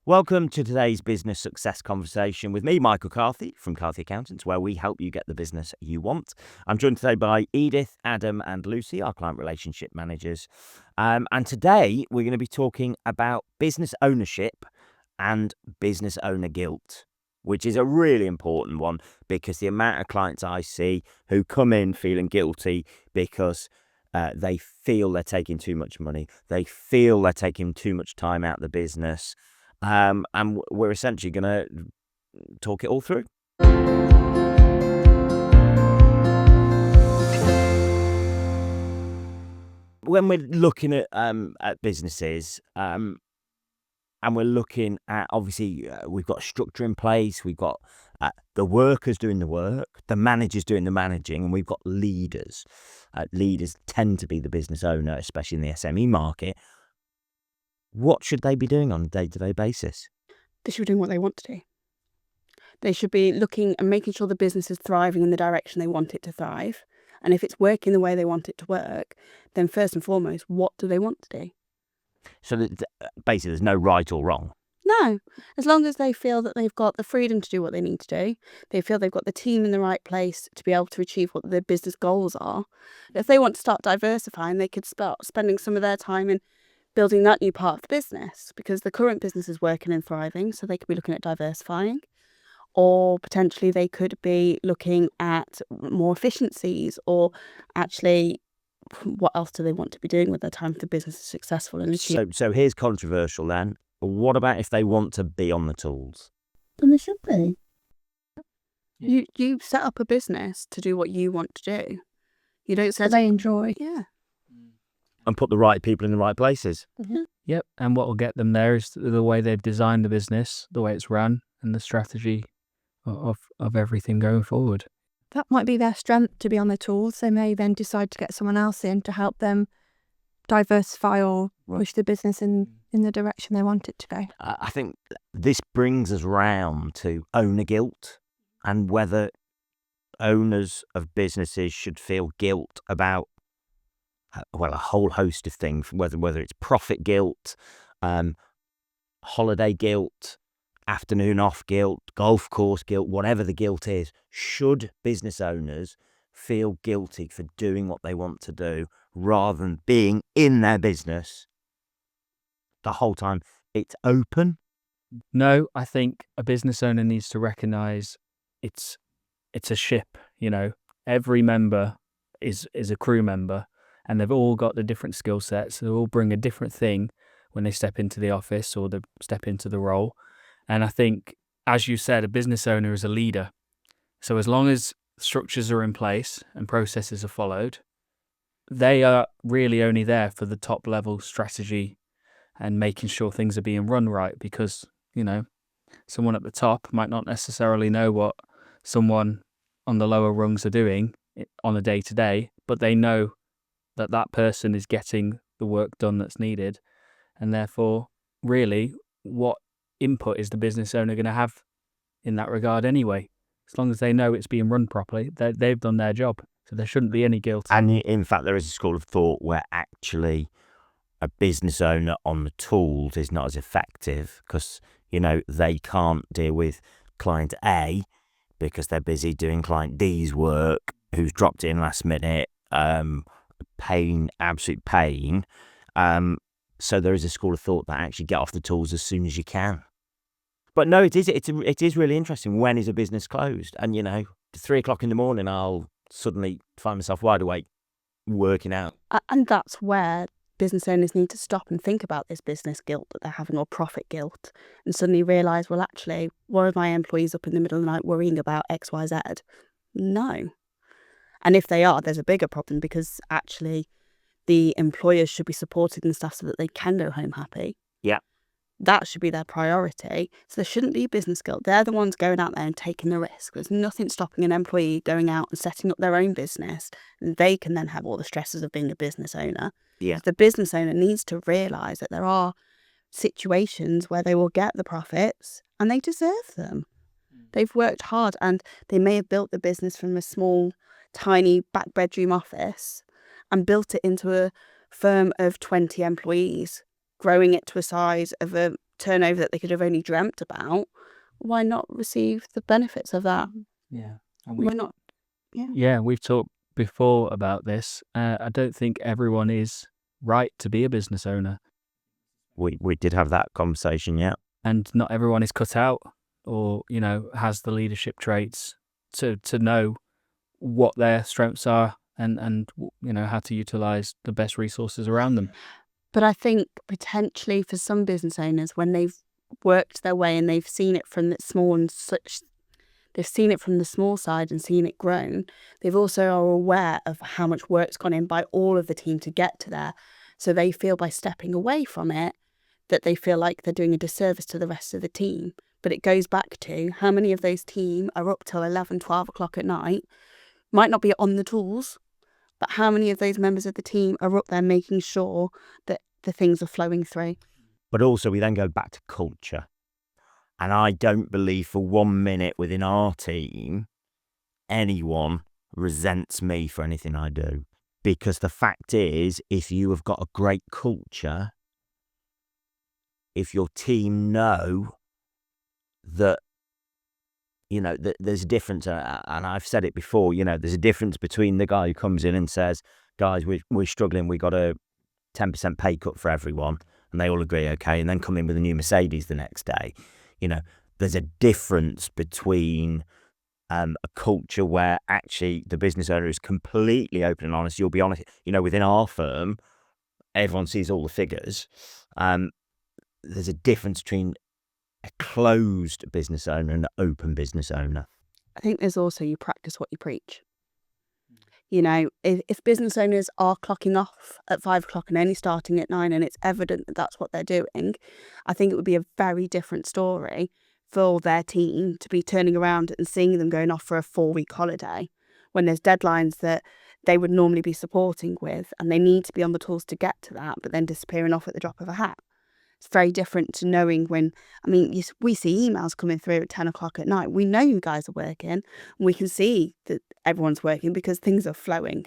Welcome to today's business success conversation with me, Michael Carthy from Carthy Accountants, where we help you get the business you want. I'm joined today by Edith, Adam and Lucy, our client relationship managers. And today we're going to be talking about business ownership and business owner guilt, which is a really important one because the amount of clients I see who come in feeling guilty because they feel they're taking too much money, they feel they're taking too much time out of the business. And we're essentially going to talk it all through. When we're looking at businesses, and we're looking at, obviously, we've got structure in place, we've got the workers doing the work, the managers doing the managing, and we've got leaders. Leaders tend to be the business owner, especially in the SME market. What should they be doing on a day-to-day basis? They should be doing what they want to do. They should be looking and making sure the business is thriving in the direction they want it to thrive. And if it's working the way they want it to work, then first and foremost, what do they want to do? So basically, there's no right or wrong. No. As long as they feel that they've got the freedom to do what they need to do, they feel they've got the team in the right place to be able to achieve what their business goals are. If they want to start diversifying, they could start spending some of their time in building that new part of the business, because the current business is working and thriving, so they could be looking at diversifying. Or potentially they could be looking at more efficiencies, or actually what else do they want to be doing with their time if the business is successful and achieve. So here's controversial then. What about if they want to be on the tools? Then they should be. You set up a business to do what you want to do. You don't say they enjoy. Yeah. And put the right people in the right places. Mm-hmm. Yep, and what will get them there is the way they've designed the business, the way it's run, and the strategy of everything going forward. That might be their strength, to be on the tools. They may then decide to get someone else in to help them diversify or push the business in the direction they want it to go. I think this brings us round to owner guilt and whether owners of businesses should feel guilt about, well, a whole host of things, whether it's profit guilt, holiday guilt, afternoon off guilt, golf course guilt, whatever the guilt is. Should business owners feel guilty for doing what they want to do rather than being in their business the whole time it's open? No, I think a business owner needs to recognise it's a ship, Every member is a crew member, and they've all got the different skill sets. They all bring a different thing when they step into the office or they step into the role. And I think, as you said, a business owner is a leader. So as long as structures are in place and processes are followed, they are really only there for the top level strategy and making sure things are being run right, because, someone at the top might not necessarily know what someone on the lower rungs are doing on a day-to-day, but they know that that person is getting the work done that's needed. And therefore, really, what input is the business owner going to have in that regard anyway? As long as they know it's being run properly, they've done their job. So there shouldn't be any guilt. And in fact, there is a school of thought where actually a business owner on the tools is not as effective because, they can't deal with client A because they're busy doing client D's work, who's dropped in last minute, absolute pain. So there is a school of thought that actually get off the tools as soon as you can. But no, it is really interesting. When is a business closed? And, 3 o'clock in the morning, I'll suddenly find myself wide awake, working out. And that's where business owners need to stop and think about this business guilt that they're having, or profit guilt, and suddenly realise, well, actually, were my employees up in the middle of the night worrying about X, Y, Z? No. And if they are, there's a bigger problem, because actually the employers should be supported and stuff so that they can go home happy. Yeah. That should be their priority. So there shouldn't be business guilt. They're the ones going out there and taking the risk. There's nothing stopping an employee going out and setting up their own business. And they can then have all the stresses of being a business owner. Yeah. The business owner needs to realise that there are situations where they will get the profits and they deserve them. They've worked hard, and they may have built the business from a small, tiny back bedroom office and built it into a firm of 20 employees, growing it to a size of a turnover that they could have only dreamt about, why not receive the benefits of that? Yeah. Why not? Yeah, we've talked before about this. I don't think everyone is right to be a business owner, We did have that conversation, yeah. and not everyone is cut out or, has the leadership traits to know what their strengths are and how to utilize the best resources around them. But I think potentially for some business owners, when they've worked their way and they've seen it from the small and such, they've seen it from the small side and seen it grown, they've also are aware of how much work's gone in by all of the team to get to there. So they feel by stepping away from it that they feel like they're doing a disservice to the rest of the team. But it goes back to how many of those team are up till 11, 12 o'clock at night, might not be on the tools, but how many of those members of the team are up there making sure that the things are flowing through? But also we then go back to culture. And I don't believe for 1 minute within our team anyone resents me for anything I do. Because the fact is, if you have got a great culture, if your team know that, that there's a difference, and I've said it before, there's a difference between the guy who comes in and says, guys, we're struggling, we got a 10% pay cut for everyone, and they all agree, okay, and then come in with a new Mercedes the next day. There's a difference between a culture where actually the business owner is completely open and honest. You'll be honest, within our firm, everyone sees all the figures. There's a difference between a closed business owner and an open business owner. I think there's also you practice what you preach. If business owners are clocking off at 5 o'clock and only starting at 9 and it's evident that that's what they're doing, I think it would be a very different story for their team to be turning around and seeing them going off for a 4-week holiday when there's deadlines that they would normally be supporting with and they need to be on the tools to get to that, but then disappearing off at the drop of a hat. It's very different to knowing when, we see emails coming through at 10 o'clock at night. We know you guys are working and we can see that everyone's working because things are flowing.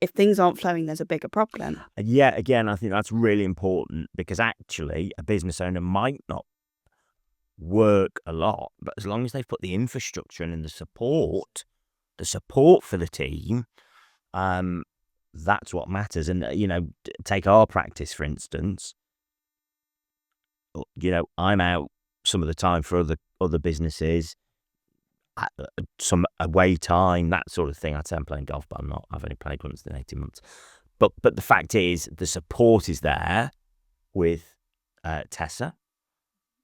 If things aren't flowing, there's a bigger problem. Yeah, again, I think that's really important because actually a business owner might not work a lot, but as long as they've put the infrastructure and the support for the team, that's what matters. And, take our practice, for instance. I'm out some of the time for other businesses, some away time, that sort of thing. I'd say I'm playing golf, but I'm not. I've only played once in 18 months. But the fact is, the support is there with Tessa.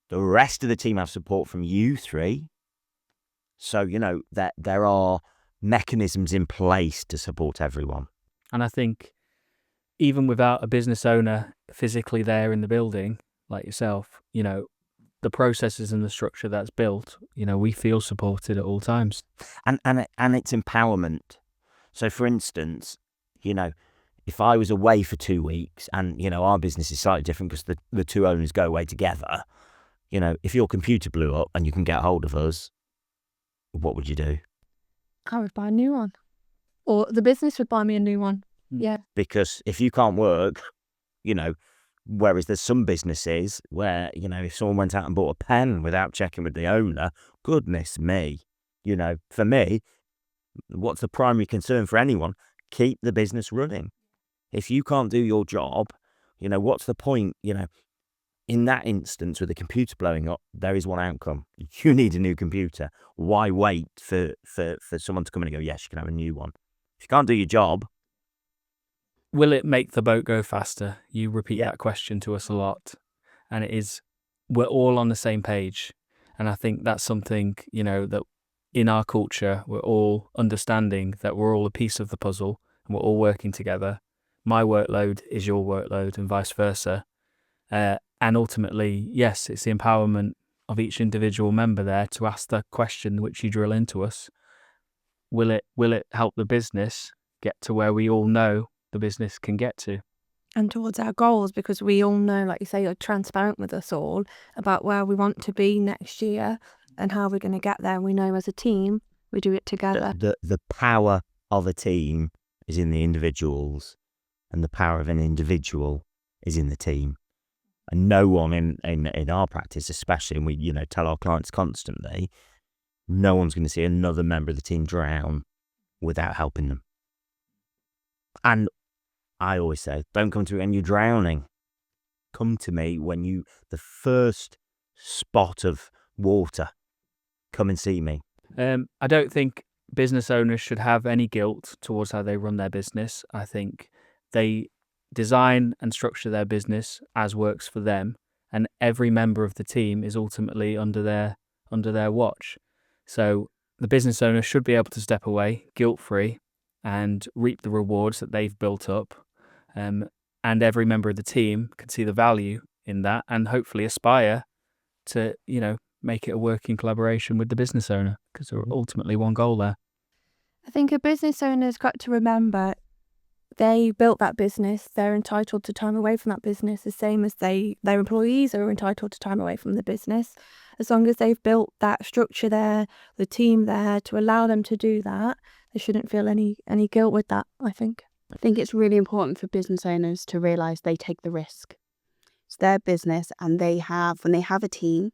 The rest of the team have support from you three. So, that there are mechanisms in place to support everyone. And I think even without a business owner physically there in the building, like yourself, the processes and the structure that's built, we feel supported at all times. And it's empowerment. So, for instance, if I was away for 2 weeks and, our business is slightly different because the two owners go away together, if your computer blew up and you can get hold of us, what would you do? I would buy a new one. Or the business would buy me a new one. Yeah. Because if you can't work, whereas there's some businesses where, if someone went out and bought a pen without checking with the owner, goodness me, for me, what's the primary concern for anyone? Keep the business running. If you can't do your job, what's the point? In that instance, with the computer blowing up, there is one outcome. You need a new computer. Why wait for someone to come in and go, yes, you can have a new one? If you can't do your job. Will it make the boat go faster? You repeat that question to us a lot. And it is, we're all on the same page. And I think that's something, that in our culture, we're all understanding that we're all a piece of the puzzle and we're all working together. My workload is your workload and vice versa. And ultimately, yes, it's the empowerment of each individual member there to ask the question which you drill into us. Will it help the business get to where we all know the business can get to? And towards our goals, because we all know, like you say, you're transparent with us all about where we want to be next year and how we're going to get there. We know as a team, we do it together. The power of a team is in the individuals and the power of an individual is in the team. And no one in our practice, especially, and we tell our clients constantly, no one's going to see another member of the team drown without helping them. And I always say, don't come to me when you're drowning. Come to me when the first spot of water, come and see me. I don't think business owners should have any guilt towards how they run their business. I think they design and structure their business as works for them, and every member of the team is ultimately under their watch. So the business owner should be able to step away guilt-free and reap the rewards that they've built up. And every member of the team can see the value in that and hopefully aspire to, make it a working collaboration with the business owner, because there's ultimately one goal there. I think a business owner's got to remember they built that business. They're entitled to time away from that business, the same as their employees are entitled to time away from the business. As long as they've built that structure there, the team there to allow them to do that, they shouldn't feel any guilt with that, I think. I think it's really important for business owners to realise they take the risk. It's their business, and when they have a team,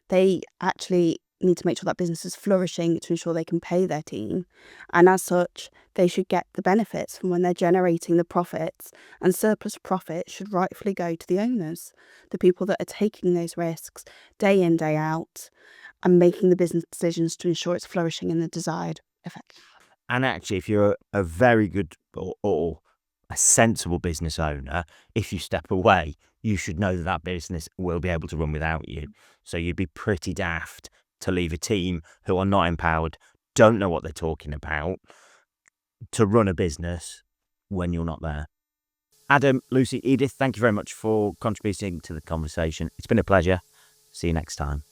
they actually need to make sure that business is flourishing to ensure they can pay their team. And as such, they should get the benefits from when they're generating the profits, and surplus profit should rightfully go to the owners, the people that are taking those risks day in, day out, and making the business decisions to ensure it's flourishing in the desired effect. And actually, if you're a very good or a sensible business owner, if you step away, you should know that business will be able to run without you. So you'd be pretty daft to leave a team who are not empowered, don't know what they're talking about, to run a business when you're not there. Adam, Lucy, Edith, thank you very much for contributing to the conversation. It's been a pleasure. See you next time.